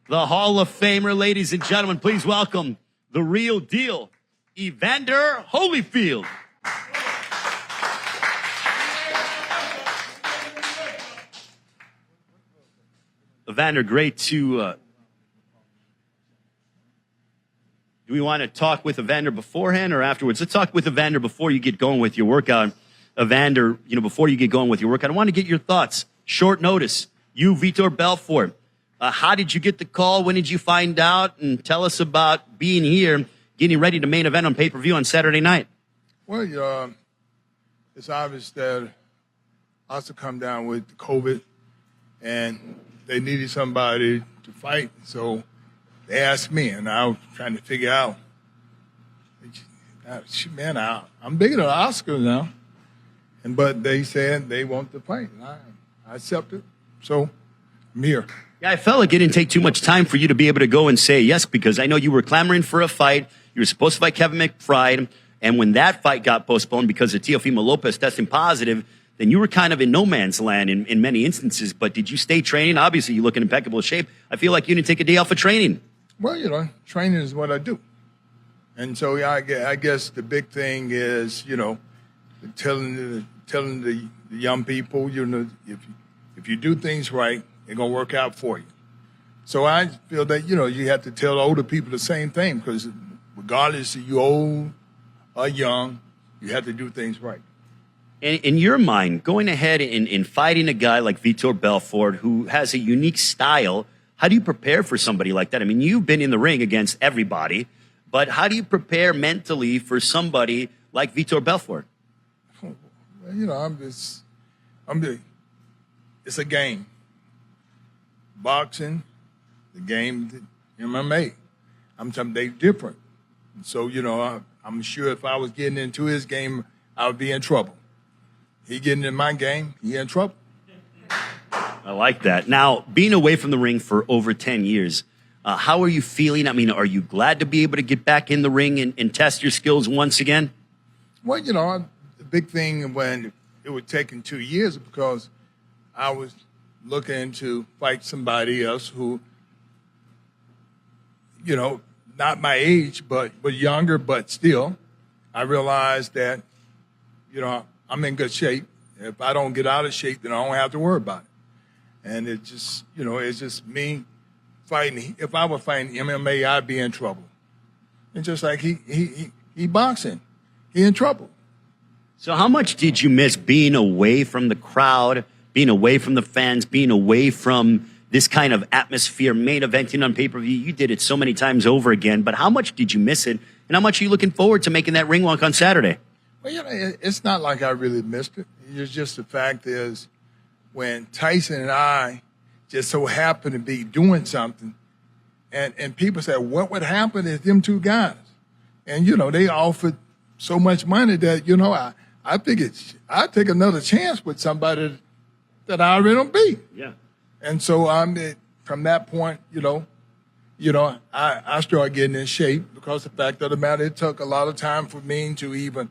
The Hall of Famer, ladies and gentlemen, please welcome the real deal, Evander Holyfield. Evander, great to... do we want to talk with Evander beforehand or afterwards? Let's talk with Evander before you get going with your workout. Evander, before you get going with your workout, I want to get your thoughts. Short notice. You, Vitor Belfort. How did you get the call? When did you find out? And tell us about being here, getting ready to main event on pay-per-view on Saturday night. Well, it's obvious that Oscar come down with COVID, and they needed somebody to fight. So they asked me, and I was trying to figure out, man, I'm bigger than Oscar now. But they said they want to fight, and I accepted. So I'm here. Yeah, I felt like it didn't take too much time for you to be able to go and say yes, because I know you were clamoring for a fight. You were supposed to fight Kevin McBride, and when that fight got postponed because of Teofimo Lopez testing positive, then you were kind of in no man's land in many instances. But did you stay training? Obviously, you look in impeccable shape. I feel like you didn't take a day off of training. Well, training is what I do. And so I guess the big thing is, telling the young people, if you do things right, it's going to work out for you. So I feel that, you have to tell older people the same thing, because regardless if you're old or young, you have to do things right. In your mind, going ahead and fighting a guy like Vitor Belfort, who has a unique style, how do you prepare for somebody like that? I mean, you've been in the ring against everybody, but how do you prepare mentally for somebody like Vitor Belfort? It's a game. Boxing, the game, MMA. They're different. So, I'm sure if I was getting into his game, I would be in trouble. He getting in my game, he in trouble. I like that. Now, being away from the ring for over 10 years, how are you feeling? I mean, are you glad to be able to get back in the ring and test your skills once again? Well, the big thing when it was taking 2 years because I was looking to fight somebody else who, not my age, but younger, but still, I realized that, I'm in good shape. If I don't get out of shape, then I don't have to worry about it. And it just, it's just me fighting. If I were fighting MMA, I'd be in trouble. And just like he boxing, he in trouble. So how much did you miss being away from the crowd, being away from the fans, being away from this kind of atmosphere, main eventing on pay-per-view? You did it so many times over again, but how much did you miss it? And how much are you looking forward to making that ring walk on Saturday? Well, it's not like I really missed it. It's just the fact is when Tyson and I just so happened to be doing something, and people said, what would happen if them two guys? And, they offered so much money that, I figured I'd take another chance with somebody that I already don't beat. Yeah. And so from that point, I started getting in shape because the fact of the matter, it took a lot of time for me to even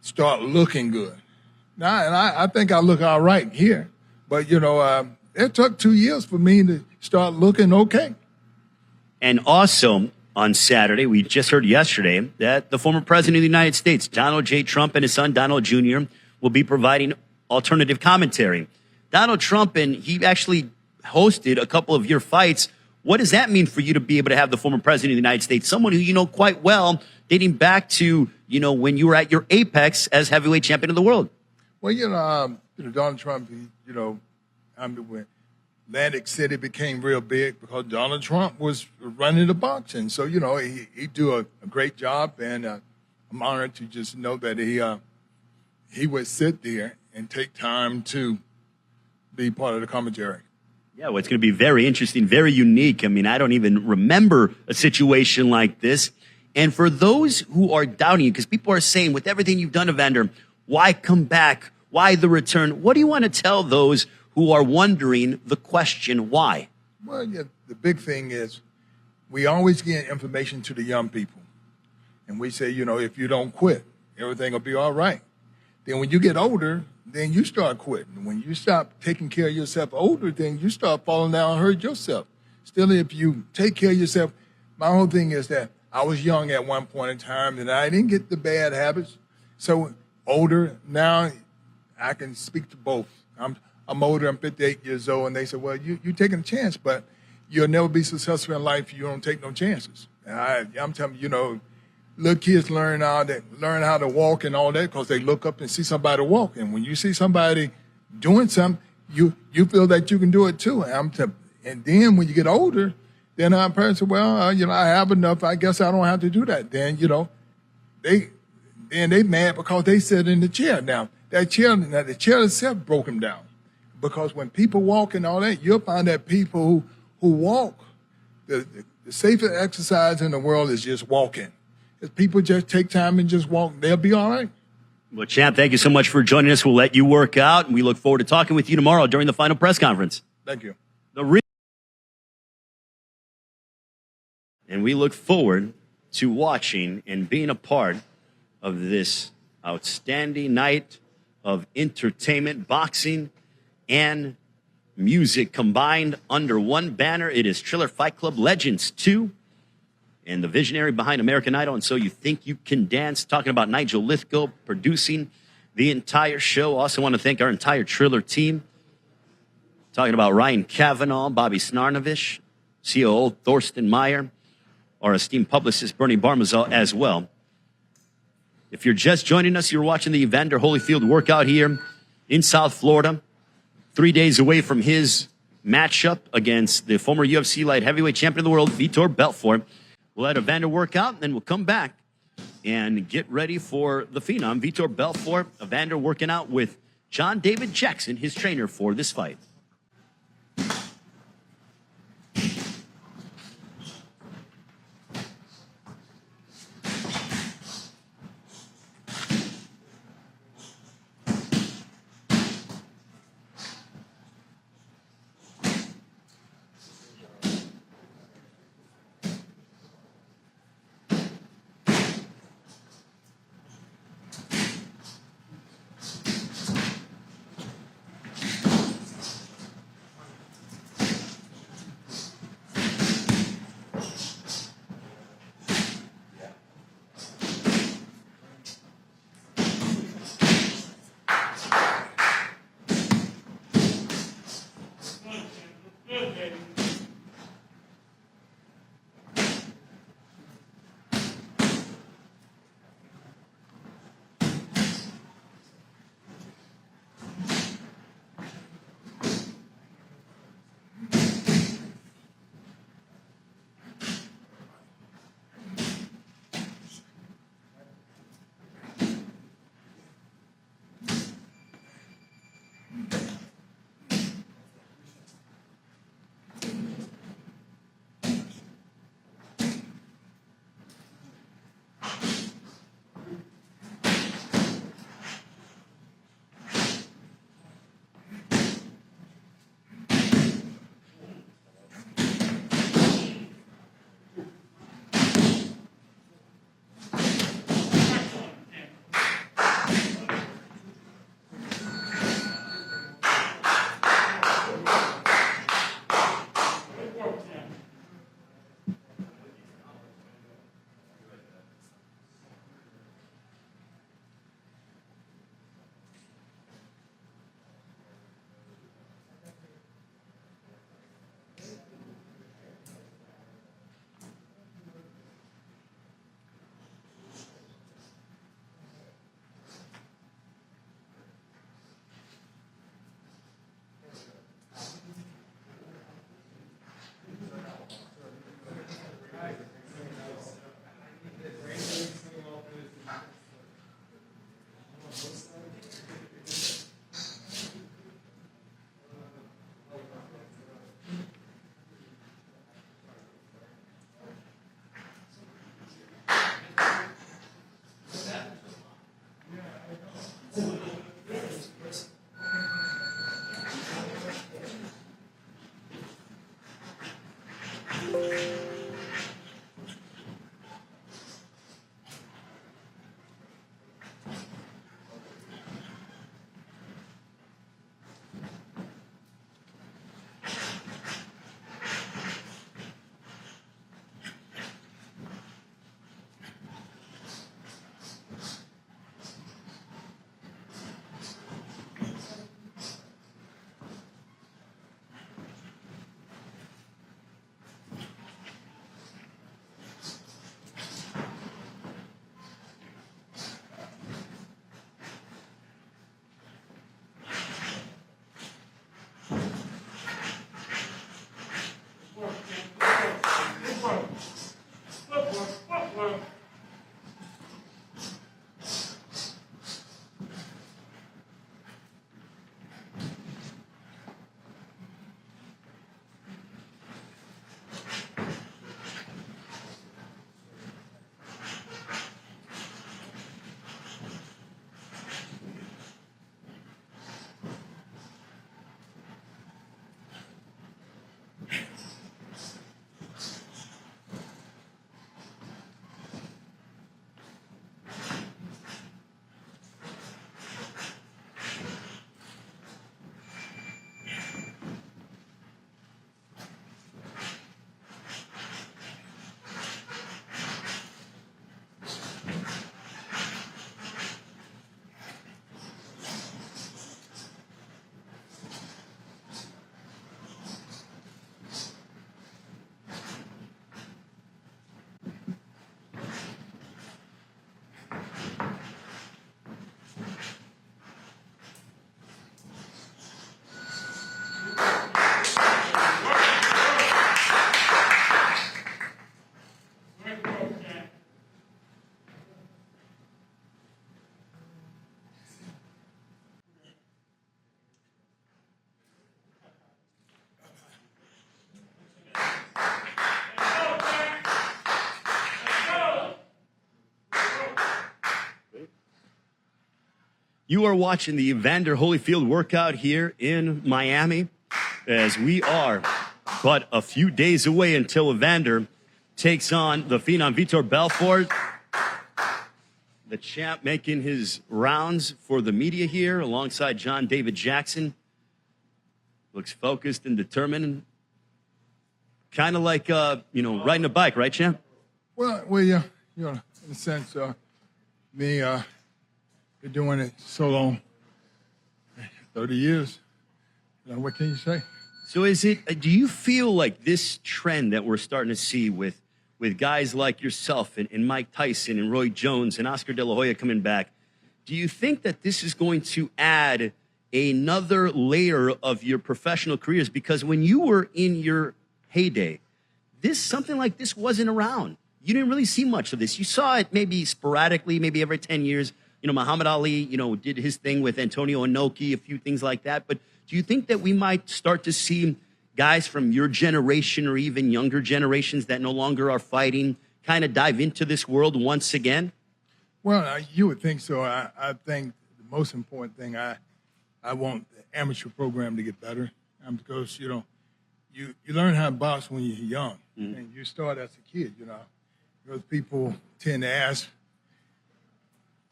start looking good. Now, and I think I look all right here, but it took 2 years for me to start looking okay. And also on Saturday, we just heard yesterday that the former president of the United States, Donald J. Trump, and his son Donald Jr. will be providing alternative commentary. Donald Trump, and he actually hosted a couple of your fights. What does that mean for you to be able to have the former president of the United States, someone who you know quite well, dating back to, when you were at your apex as heavyweight champion of the world? Well, Donald Trump, when Atlantic City became real big because Donald Trump was running the boxing. So, he do a great job, and I'm honored to just know that he would sit there and take time to be part of the commentary. Yeah, well, it's going to be very interesting, very unique. I mean, I don't even remember a situation like this. And for those who are doubting you, because people are saying, with everything you've done, Evander, why come back? Why the return? What do you want to tell those who are wondering the question, why? Well, yeah, the big thing is we always get information to the young people. And we say, if you don't quit, everything will be all right. Then when you get older, then you start quitting. When you stop taking care of yourself older, then you start falling down and hurt yourself. still, if you take care of yourself, my whole thing is that I was young at one point in time, and I didn't get the bad habits. So older now, I can speak to both. I'm older. I'm 58 years old, and they said, "Well, you're taking a chance, but you'll never be successful in life if you don't take no chances." And I'm telling you, little kids learn how to walk and all that because they look up and see somebody walking. When you see somebody doing something, you feel that you can do it too. And then when you get older, then a person said, "Well, I have enough. I guess I don't have to do that." Then they mad because they sit in the chair. Now the chair itself broke them down, because when people walk and all that, you'll find that people who walk, the safest exercise in the world is just walking. If people just take time and just walk, they'll be all right. Well, Champ, thank you so much for joining us. We'll let you work out, and we look forward to talking with you tomorrow during the final press conference. Thank you. And we look forward to watching and being a part of this outstanding night of entertainment, boxing, and music combined under one banner. It is Triller Fight Club Legends 2 and the visionary behind American Idol, and So You Think You Can Dance. Talking about Nigel Lithgow producing the entire show. Also want to thank our entire Triller team. Talking about Ryan Kavanaugh, Bobby Snarnovich, COO Thorsten Meyer, our esteemed publicist Bernie Barmazal as well. If you're just joining us, you're watching the Evander Holyfield workout here in South Florida, 3 days away from his matchup against the former UFC light heavyweight champion of the world, Vitor Belfort. We'll let Evander work out, and then we'll come back and get ready for the Phenom, Vitor Belfort. Evander working out with John David Jackson, his trainer for this fight. You are watching the Evander Holyfield workout here in Miami, as we are but a few days away until Evander takes on the phenom Vitor Belfort. The champ making his rounds for the media here alongside John David Jackson. Looks focused and determined. Kind of like, riding a bike, right, champ? Well, yeah, in a sense, been doing it so long, 30 years. What can you say? So do you feel like this trend that we're starting to see with guys like yourself and Mike Tyson and Roy Jones and Oscar De La Hoya coming back, do you think that this is going to add another layer of your professional careers? Because when you were in your heyday, something like this wasn't around. You didn't really see much of this. You saw it maybe sporadically, maybe every 10 years. Muhammad Ali, did his thing with Antonio Inoki, a few things like that. But do you think that we might start to see guys from your generation or even younger generations that no longer are fighting kind of dive into this world once again? Well, you would think so. I think the most important thing, I want the amateur program to get better because, you learn how to box when you're young. Mm-hmm. And you start as a kid, because people tend to ask,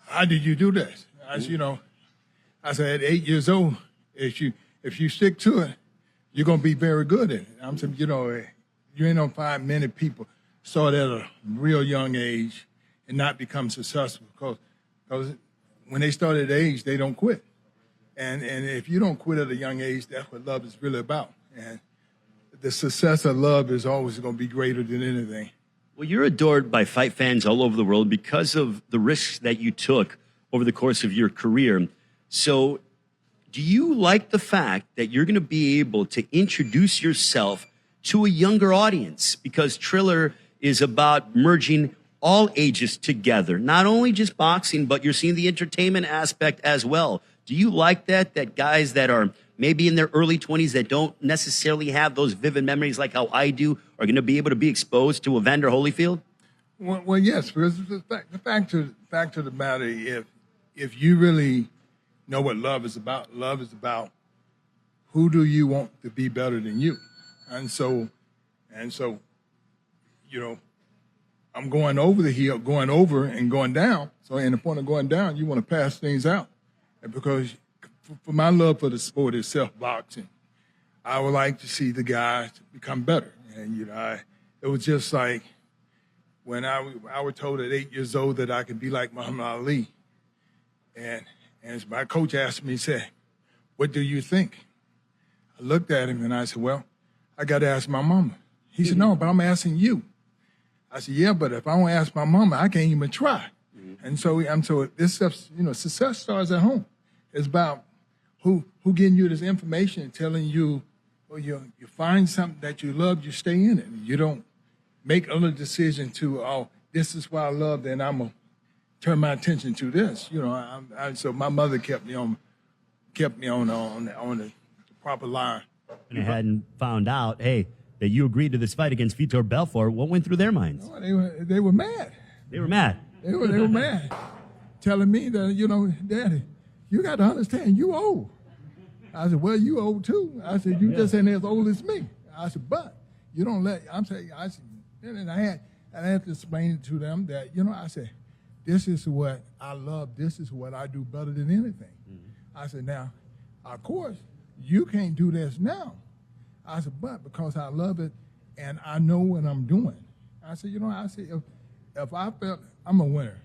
how did you do this? I said, at 8 years old, if you stick to it, you're going to be very good at it. I'm saying, you ain't gonna find many people start at a real young age and not become successful because when they start at age, they don't quit. And if you don't quit at a young age, that's what love is really about. And the success of love is always going to be greater than anything. Well, you're adored by fight fans all over the world because of the risks that you took over the course of your career. So do you like the fact that you're going to be able to introduce yourself to a younger audience? Because Triller is about merging all ages together, not only just boxing, but you're seeing the entertainment aspect as well. Do you like that guys that are maybe in their early 20s that don't necessarily have those vivid memories like how I do are going to be able to be exposed to Evander Holyfield? Well, yes, because the fact of the matter, if you really know what love is about who do you want to be better than you? And so, I'm going over the hill, going over and going down. So in the point of going down, you want to pass things out. And because for my love for the sport itself, boxing, I would like to see the guys become better. And, it was just like when I was told at 8 years old that I could be like Muhammad Ali. And my coach asked me, he said, what do you think? I looked at him and I said, well, I got to ask my mama. He said, no, but I'm asking you. I said, yeah, but if I don't ask my mama, I can't even try. Mm-hmm. And so this stuff, success starts at home. It's about who getting you this information and telling you, well, you find something that you love, you stay in it. You don't make other decisions to, this is what I love, then I'm going to turn my attention to this. So my mother kept me on the proper line. And I hadn't found out, that you agreed to this fight against Vitor Belfort. What went through their minds? Oh, they were mad. They were mad. They were mad, telling me that, Daddy, you got to understand, you old. I said, well, you old too. I said, you just ain't as old as me. I said, but you don't and I had to explain it to them that, I said, this is what I love. This is what I do better than anything. Mm-hmm. I said, now, of course, you can't do this now. I said, but because I love it and I know what I'm doing. I said, if I felt I'm a winner.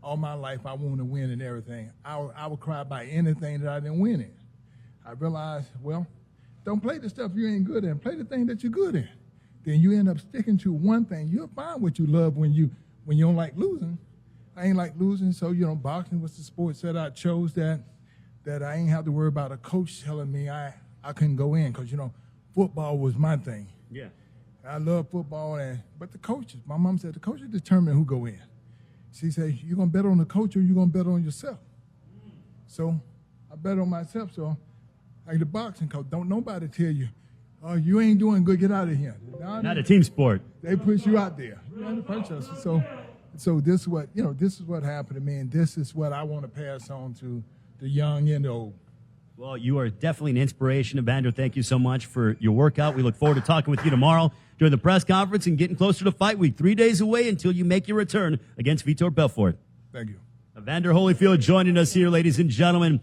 All my life I want to win and everything. I would cry by anything that I didn't win in. I realized, well, don't play the stuff you ain't good in. Play the thing that you're good in. Then you end up sticking to one thing. You'll find what you love when you don't like losing. I ain't like losing, so boxing was the sport that I chose that I ain't have to worry about a coach telling me I couldn't go in because football was my thing. Yeah, I love football, but the coaches. My mom said the coaches determine who go in. She said, you gonna bet on the coach or you gonna bet on yourself? So I bet on myself. So like the boxing coach, don't nobody tell you, oh, you ain't doing good, get out of here. Not a team sport. They push you out there. So So this is what, this is what happened to me, and this is what I want to pass on to the young and the old. Well, you are definitely an inspiration, Evander. Thank you so much for your workout. We look forward to talking with you tomorrow during the press conference and getting closer to fight week. 3 days away until you make your return against Vitor Belfort. Thank you. Evander Holyfield joining us here, ladies and gentlemen.